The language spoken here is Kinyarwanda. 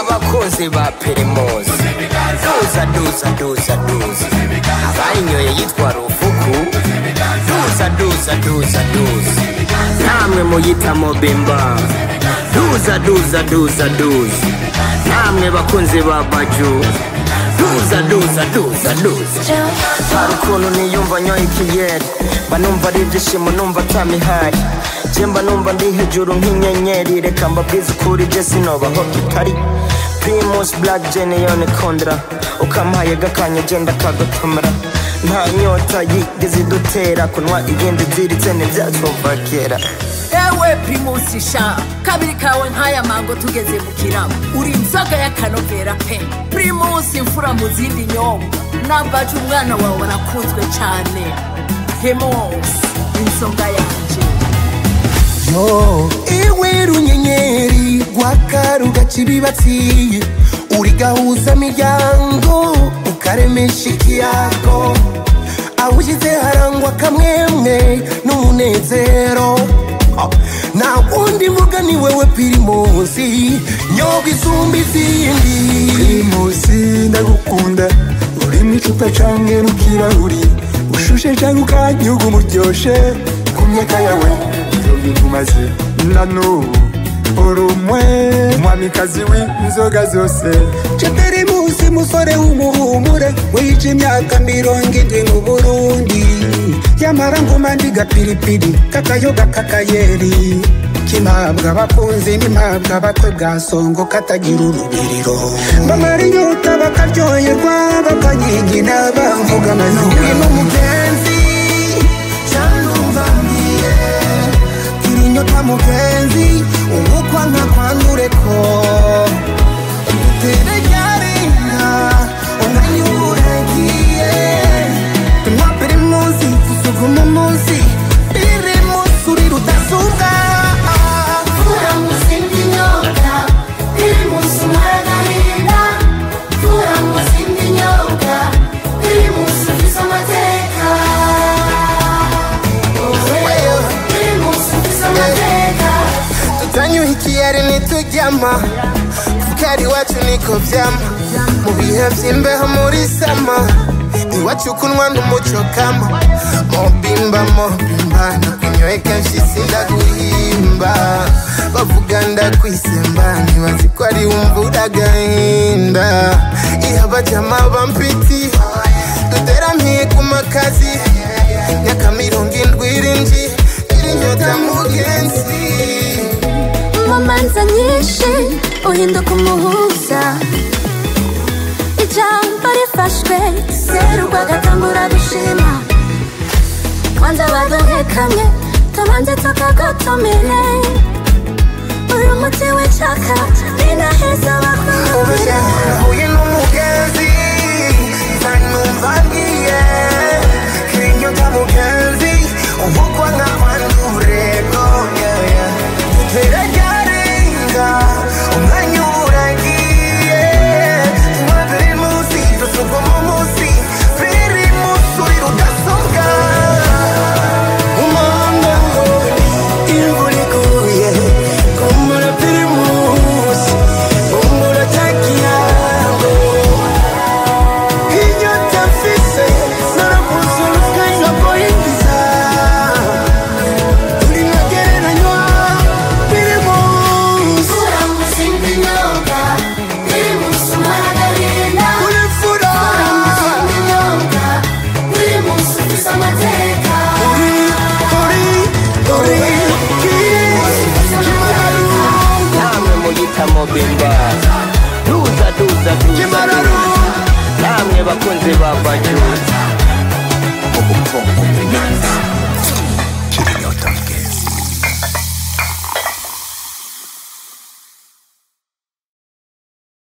abakozi ba Primus duza abayinyoye yitwa Rufuku duza namwe muyita Mobimba duza namwe bakunzi ba Baju duza harukuntu niyumva nyoye ikiyeri banumva ari ibyishimo numva atamihari jemba numva ndi hejuru nk'inyenyeri reka mbabwize ukuri je sinobaho tutari Primus Black Genion Kondra ukampaye gakanya genda kagatumira nta nyota yigeze idutera kunwa igende ziritse n'ibyatwumva kera ewe Primus sha kabiri kawe nkaya mango tugeze mu kiramo uri inzoga y'akanovera pe Primus imfura mu zindi nyobwa nambaje umwana wawe barakunzwe cyane Primus inzoga yanje yo iwe runyenyeri gwakaruga kibibatsiye uri gahuza miryango ukaremesha ikiyago awugize harangwa kamwemwe n'umunezero na wundi mvuga ni wewe Primus nyoga isumba izindi Primus ndagukunda uri mwicupa canke n'ukirahuri ushushe canke ukanyuga umuryoshe ku myaka yawe bigumaze nano urumwe mwamikazi w'inzoga zose Primus musore w'umuhumure wije imyaka 70 mu Burundi yamara ngoma ndiga piripiri kakayoga kakayeri kimabwa bakunze n'impabwa bakwe bwasongo katagira urubiriro bamara inyota bakaryoherwa bakanyigina bavuga amazina n'umugenzi cyangwa mbiye irinyota mugenzi umukwa nka kwandureko utere yarenga unanyuragiye tuma Primus tusuguma munsi Primus uri rudasumbwa Primus indi nyoka Primus margarina Primus indi nyoka Primus ufise amateka Primus ufise amateka tutanyuha ikiyeri nitujyama kukari wacu niko vyama mu bihe vy'imbeho muri sama iwacu kunwa n'umuco kama Mobimba nakunyoye kenshi sindaguhimba bavuga ndakwisemba ntibazi ko ari wumvura agahinda ihabajama bampiti duteramiye ku makazi myaka 70 irinji irinyota mugenzi Mamanza nyinshi uhinduka umuhuza ijambo rifashwe serugwa gatangura gushima kwanza baduhekamye tubanze tukagotomere uri umuti w'icyaka ninaheza bakumubire uyu n'umugenzi zanumva ngiye kirinyota mugenzi ubukwa nk'akwandureko tutera ryarenga umwanya uragiye tuma Primus dusuguma umunsi Primus uri rudasumbwa umwanda ngoni imvura iguye kumbura Primus kumbura takiyago inyota mfise narakuze urufwenga boyingiza uri nkagereranywa Primus Primus indi nyoka Primus margarina uri mfura Primus indi nyoka Primus ufise amateka namwe muyita Mobimba duza namwe bakunzi ba Baju